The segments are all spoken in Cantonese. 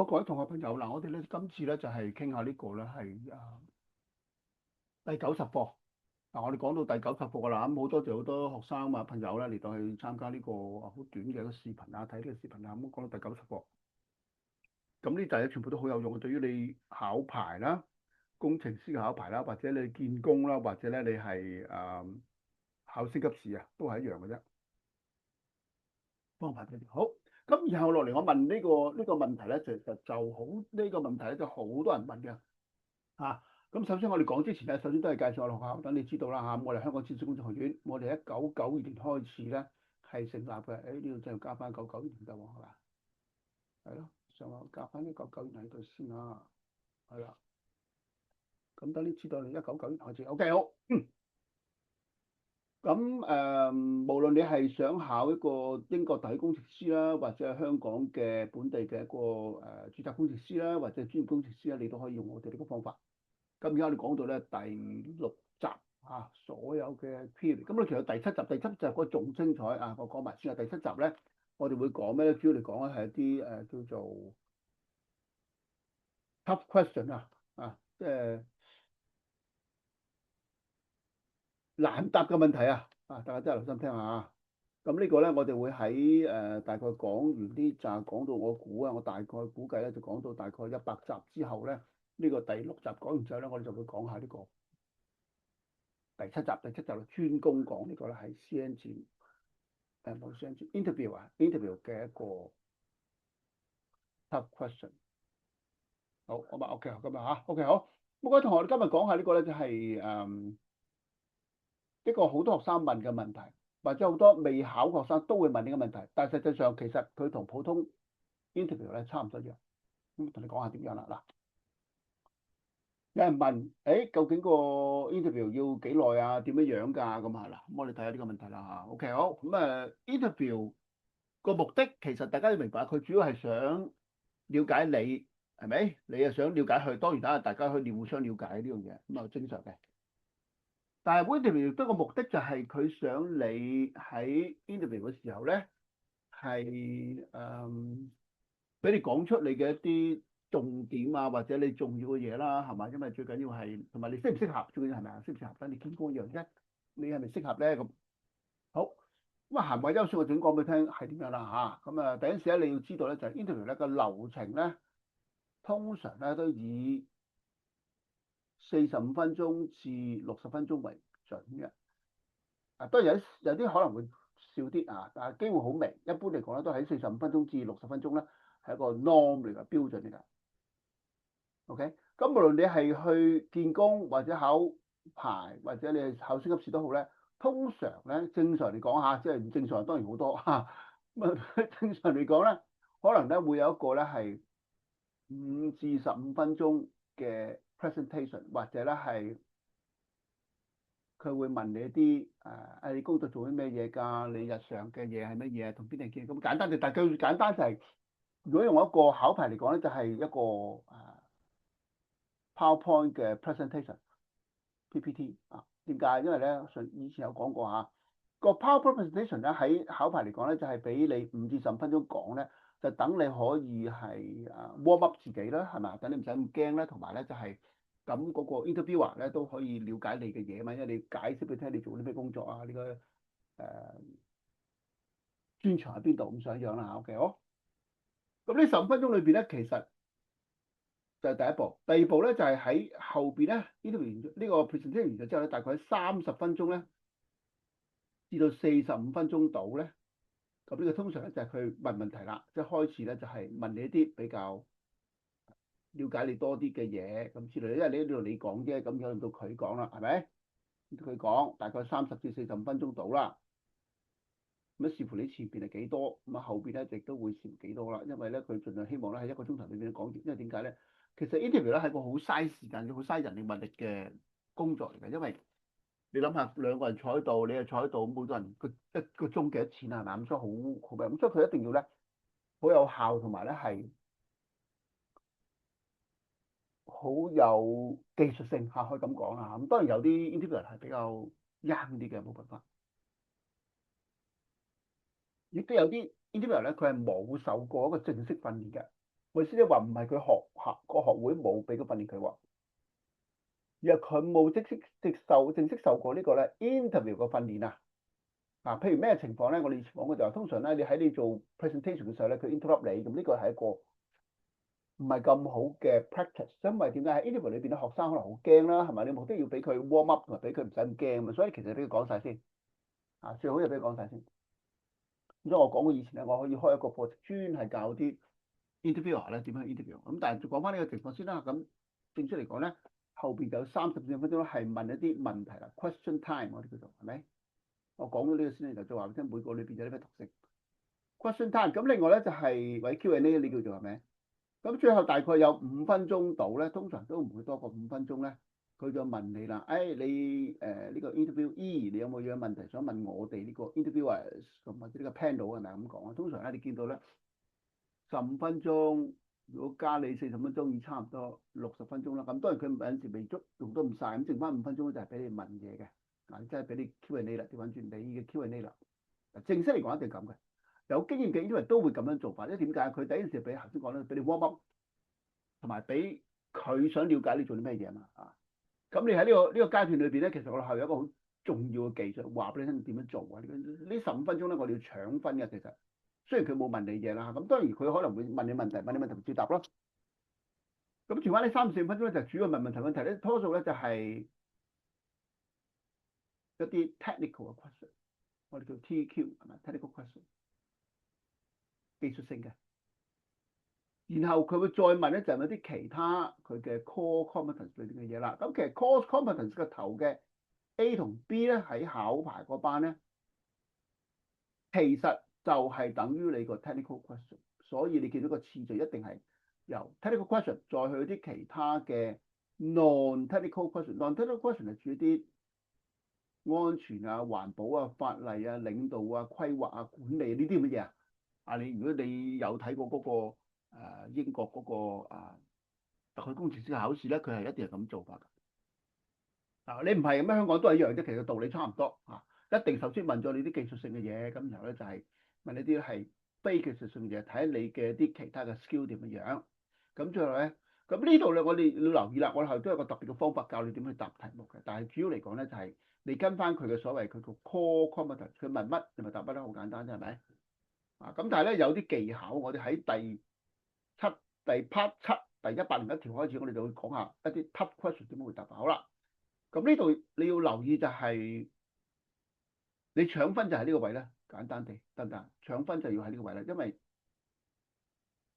各位同學朋友嗱，我哋咧今次咧就係傾下呢個咧係第90課。嗱，我哋講到第90課噶啦，咁好多學生啊朋友咧嚟到去參加呢個好短嘅一個視頻啊，睇呢個視頻啊，咁講到第90課。咁呢啲嘢全部都好有用嘅，對於你考牌啦、工程師嘅考牌啦，或者你見工啦，或者咧你係考升級試啊，都係一樣嘅啫。方法俾你好。咁然後落嚟，我問呢個問題咧，其實就好呢個問題咧，就好多人問嘅。啊，咁首先我哋講之前咧，首先都係介紹我哋學校，等你知道啦嚇。我哋香港知識工程學院，我哋1992年開始咧係成立嘅。誒呢度真係加翻99年㗎喎，係嘛？係咯，上網加翻1992年喺度先啊，係啦。咁等你知道你1992年開始，OK 好。咁無論你係想考一個英國特許工程師啦，或者係香港嘅本地嘅一個註冊工程師啦，或者專業工程師啦，你都可以用我哋呢個方法。咁而家我哋講到咧第6集啊，所有嘅 period。咁咧其實第七集嗰個仲精彩啊，我講埋先啊。第7集咧，我哋會講咩咧？主要嚟講咧係一啲叫做 tough question 即係難答嘅問題大家真係留心聽下啊。咁呢個咧，我哋會喺大概講完啲就係講到我大概估計咧就講到大概100集之後咧，呢個第6集講完之後咧，我哋就會講下呢個第七集專攻講呢個咧係 CNG 冇 CNG interview 嘅一個 tough question。好，我話 OK 咁啊嚇，OK 好。咁各位同學，我哋今日講下呢個咧就係一個好多學生問嘅問題，或者好多未考學生都會問呢個問題，但係實際上其實佢同普通 interview 咧差唔多一樣。咁同你講下點樣啦嗱。有人問，究竟個 interview 要幾耐啊？點樣樣㗎？咁啊嗱，咁我哋睇下呢個問題啦嚇。OK 好，咁interview 個目的其實大家要明白，佢主要係想了解你係咪？你又想了解佢，當然啦，大家可以互相了解呢樣嘢，咁啊正常嘅。但係 interview 亦都個目的就係佢想你喺 interview 嘅時候咧，係俾你講出你嘅一啲重點啊，或者你重要嘅嘢啦，係嘛？因為最緊要係同埋你適唔適合，最緊要係咪啊？適唔適合？等你見工一樣啫，你係咪適合咧？咁好咁啊，行為優先我整講俾你聽係點樣啦嚇。咁啊，第一時咧你要知道咧，就係 interview 咧個流程咧，通常咧都以45分鐘至60分鐘為準嘅。當然有啲可能會少啲但係機會好微。一般嚟講咧，都喺45分鐘至60分鐘咧，係一個 norm 嚟㗎，標準嚟㗎。OK，咁無論你係去見工或者考牌，或者你係考升級試都好咧，通常咧正常嚟講即係唔正常當然好多咁正常嚟講咧，可能咧會有一個咧係5至15分鐘嘅 presentation，或者咧係佢會問你一啲你工作做啲咩嘢㗎？你日常嘅嘢係乜嘢？同邊人見？咁簡單但係最簡單就係、如果用一個考牌嚟講咧，就係、一個PowerPoint 嘅 presentation，PPT 點解？因為咧以前有講過個 PowerPoint presentation 咧喺考牌嚟講咧，就係俾你5至15分鐘講咧，就等你可以係warm up 自己啦，係嘛？等你唔使咁驚咧，同埋咧就係咁嗰個 interviewer 咧都可以了解你嘅嘢嘛，因為你解釋俾佢聽你做啲咩工作啊，你個專長喺邊度咁想樣啦 OK 好。咁呢15分鐘裏邊咧，其實就係第一步。第二步咧就係喺後邊咧呢個 presentation 完咗之後咧，大概喺30分鐘咧至到45分鐘度咧，咁呢個通常咧就係佢問問題啦，即係開始咧就係問你一啲比較了解你多啲嘅嘢咁之類。因為你呢度你講啫，咁有輪到佢講啦，係咪？佢講大概30至45分鐘到啦。咁視乎你前邊係幾多，咁後邊咧亦都會視乎幾多啦。因為咧佢盡量希望咧喺1個鐘頭裏邊講完。因為點解咧？其實 interview 咧係個好嘥時間、好嘥人力物力嘅工作嚟嘅。因為你諗下2個人坐喺度，你又坐喺度，咁好多人一個鐘幾多錢啊？係咪咁？所以好平，咁所以佢一定要咧好有效，同埋咧係好有技術性可以咁講啦。咁當然有啲 interview 係比較 young 啲嘅，冇辦法。亦都有啲 interview 咧，佢係冇受過一個正式訓練嘅。我意思即係話唔係佢學會冇俾個訓練佢喎，而係佢冇正式受過呢個咧 interview 嘅訓練啊。嗱，譬如咩情況咧？我哋以前講過就係通常咧，你喺你做 presentation 嘅時候咧，佢 interrupt 你，咁呢個係一個唔係咁好嘅 practice。因為點解喺 interview 裏邊咧，學生可能好驚啦，係咪？你目的要俾佢 warm up 同埋俾佢唔使咁驚啊，所以其實俾佢講晒先啊，最好就俾佢講晒先。咁所以我講過以前咧，我可以開一個課程專係教啲 interviewer 咧點樣 interview。咁但係再講翻呢個情況先啦。咁正式嚟講咧，後邊就有34分鐘係問一啲問題啦，question time 我哋叫做係咪？我講咗呢個先，就再話俾你聽每個裏邊有啲咩特色。question time 咁另外咧就係或者 Q&A 你叫做係咪？咁最後大概有5分鐘到咧，通常都唔會多過5分鐘咧。佢就問你啦，你呢個 interviewee 你有冇嘢問題想問我哋呢個 interviewers 咁或者呢個 panel 係咪咁講啊？通常咧你見到咧15分鐘，如果加你40分鐘，已差唔多60分鐘啦。咁當然佢有陣時未足用得唔晒，咁剩翻5分鐘就係俾你問嘢嘅。嗱，即係俾你 Q&A 啦，調翻轉你嘅 Q&A 啦。正式嚟講一定咁嘅，有經驗嘅 interviewer 都會咁樣做法。因為點解？佢第一件事俾頭先講咧，俾你 warm up，同埋俾佢想了解你做啲咩嘢嘛啊。咁你喺呢個階段裏邊咧，其實我哋係有一個好重要嘅技術，話俾你聽點樣做啊。呢15分鐘咧，我哋要搶分嘅。其實雖然佢冇問你嘢啦，咁當然佢可能會問你問題，問你問題照答咯。咁剩翻呢3、4分鐘咧，就主要問題咧，多數咧就係一啲 technical 嘅 question，我哋叫 TQ 係咪 technical question，技術性嘅。然後佢會再問咧，就係有啲其他佢嘅 core competence 裏邊嘅嘢啦。咁其實 core competence 嘅頭嘅 A 同 B 咧，喺考牌嗰班咧，其實就係等於你個 technical question。所以你見到個次序一定係由 technical question 再去啲其他嘅 non-technical question。non-technical question 係處啲安全啊、環保啊、法例啊、領導啊、規劃啊、管理呢啲乜嘢啊？如果你有睇過嗰個英國嗰個特許工程師嘅考試咧，佢係一定係咁做法㗎。你唔係咁樣，香港都係一樣啫，其實道理差唔多嚇。一定首先問咗你啲技術性嘅嘢，咁然後咧就係問你啲係非技術性嘅嘢，睇下你嘅啲其他嘅 skill 點樣樣。咁最後咧，咁呢度咧我哋要留意啦，我哋後都有個特別嘅方法教你點去答題目嘅。但係主要嚟講咧就係你跟翻佢嘅所謂佢個 core competence，佢問乜你咪答乜啦，好簡單啫，係咪？咁但係咧有啲技巧，我哋喺第 part 7第101條開始，我哋就會講下一啲 tough question 點樣回答。好啦，咁呢度你要留意就係你搶分就係呢個位咧，簡單地得唔得？搶分就要喺呢個位啦，因為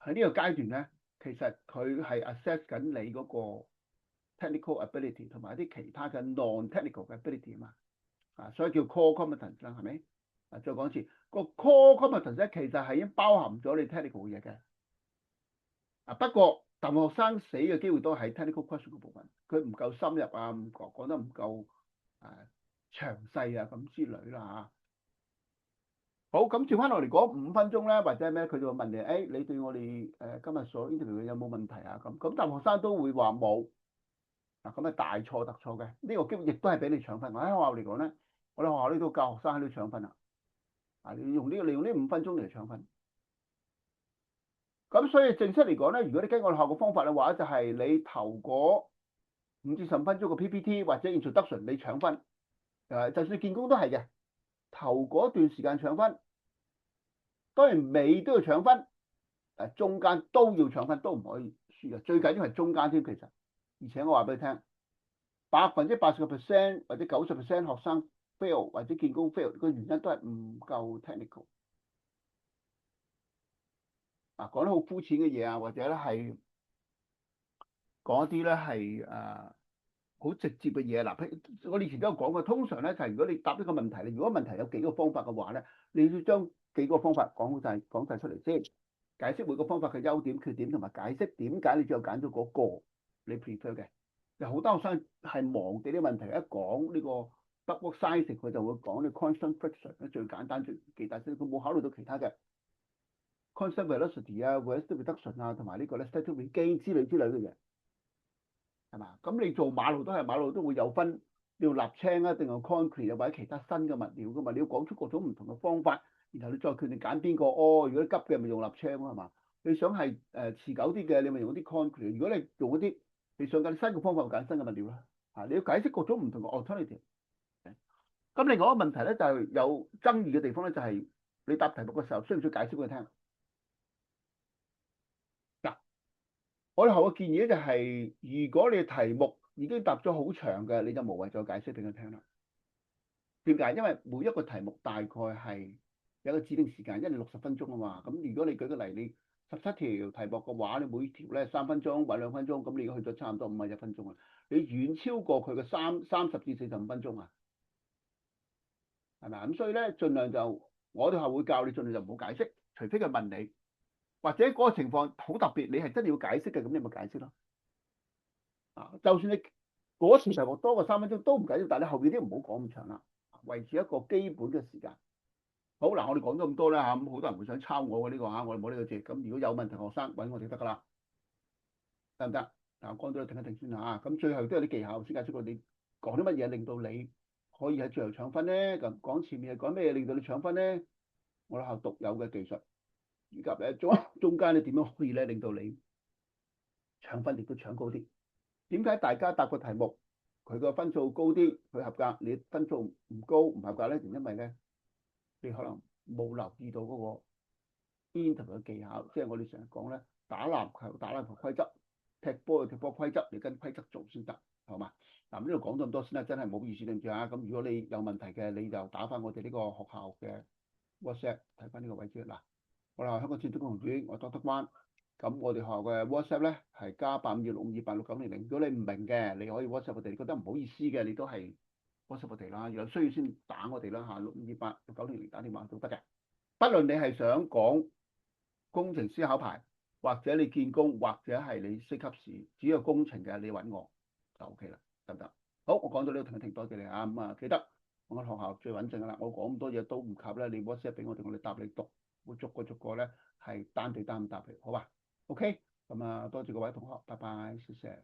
喺呢個階段咧，其實佢係 assess 緊你嗰個 technical ability 同埋一啲其他嘅 non-technical 嘅 ability 啊嘛，所以叫 core competence 啦，係咪？再講一次，個 core competence 咧其實係已經包含咗你 technical 嘅嘢嘅。不過大學生死嘅機會都喺 technical question 嘅部分，佢唔夠深入啊，講得唔夠詳細啊咁之類啦嚇。好，咁轉翻落嚟講5分鐘咧，或者咩，佢就會問你，你對我哋今日所 interview 有冇問題啊？咁大學生都會話冇。咁係大錯特錯嘅，呢個機會亦都係俾你搶分。我喺學校嚟講咧，我哋學校呢度教學生喺度搶分啦。你用利用呢5分鐘嚟搶分。咁所以正式嚟講咧，如果你跟我哋學嘅方法嘅話，就係你頭嗰5至10分鐘嘅 PPT 或者 introduction 你搶分。就算見工都係嘅，頭嗰段時間搶分，當然尾都要搶分，中間都要搶分，都唔可以輸嘅。最緊要係中間添，其實。而且我話俾你聽，80%或者90%學生 fail 或者見工 fail 個原因都係唔夠 technical。講啲好膚淺嘅嘢啊，或者咧係講一啲咧係好直接嘅嘢。譬如我哋以前都有講過，通常咧就係如果你答呢個問題，如果問題有幾個方法嘅話咧，你要將幾個方法講晒出嚟先，解釋每個方法嘅優點、缺點，同埋解釋點解你最後揀咗嗰個你 prefer 嘅。有好多學生係忘記啲問題，一講呢個 ductwork sizing，佢就會講呢 constant friction 咧，最簡單最記得，佢冇考慮到其他嘅 constant velocity 啊、velocity reduction 啊，同埋呢個咧 static regain 之類嘅嘢，係嘛？咁你做馬路都會有分，你要瀝青啊，定係 concrete 啊，或者其他新嘅物料噶嘛？你要講出各種唔同嘅方法，然後你再決定揀邊個。如果急嘅咪用瀝青咯，係嘛？你想係持久啲嘅，你咪用啲 concrete。如果你用嗰啲你想緊新嘅方法，揀新嘅物料啦。你要解釋各種唔同嘅 alternative。咁另外一個問題咧就係有爭議嘅地方咧，就係你答題目嘅時候需唔需要解釋俾佢聽？嗱，我哋學嘅建議咧就係，如果你題目已經答咗好長嘅，你就無謂再解釋俾佢聽啦。點解？因為每一個題目大概係有一個指定時間，因為你60分鐘啊嘛。咁如果你舉個例，你17條題目嘅話，你每條咧3分鐘或者2分鐘，咁你已經去咗差唔多51分鐘啦。你遠超過佢嘅30至45分鐘啊，係咪啊？咁所以咧，盡量就我哋係會教你，盡量就唔好解釋，除非佢問你，或者嗰個情況好特別，你係真係要解釋嘅，咁你咪解釋咯。就算你嗰次題目多過3分鐘都唔緊要，但係你後邊啲唔好講咁長啦，維持一個基本嘅時間。好嗱，我哋講咗咁多啦嚇，咁好多人會想抄我嘅呢個嚇，我哋冇呢個字。咁如果有問題，學生揾我哋得㗎啦，得唔得？嗱，我講咗你停一停先嚇。咁最後都有啲技巧先解釋過你講啲乜嘢令到你可以喺最後搶分咧。咁講前面係講咩嘢令到你搶分咧？我哋學獨有嘅技術，以及咧中間你點樣可以咧令到你搶分亦都搶高啲？點解大家答個題目佢個分數高啲，佢合格，你分數唔高唔合格咧？就因為咧你可能冇留意到嗰個 interview 嘅技巧，即係我哋成日講咧，打籃球打籃球規則，踢波有踢波規則，你跟規則做先得，好嘛？嗱，呢度講咗咁多先啦，真係唔好意思對唔住啊。咁如果你有問題嘅，你就打翻我哋呢個學校嘅 WhatsApp 睇翻呢個位置嗱。我哋香港建築工程院，我多得關。咁我哋學校嘅 WhatsApp 咧係加85226286900。如果你唔明嘅，你可以 WhatsApp 我哋。你覺得唔好意思嘅，你都係 WhatsApp 我哋啦。有需要先打我哋啦嚇，6286900打電話都得嘅。不論你係想講工程師考牌，或者你見工，或者係你升級試，只要工程嘅，你揾我就 OK 啦，得唔得？好，我講到呢度停一停，多謝你啊。咁記得我間學校最穩陣噶啦。我講咁多嘢都唔及咧，你 WhatsApp 俾我哋，我哋答你讀，會逐個逐個咧係單對單咁答你，好吧？OK，咁多謝各位同學，拜拜，謝謝。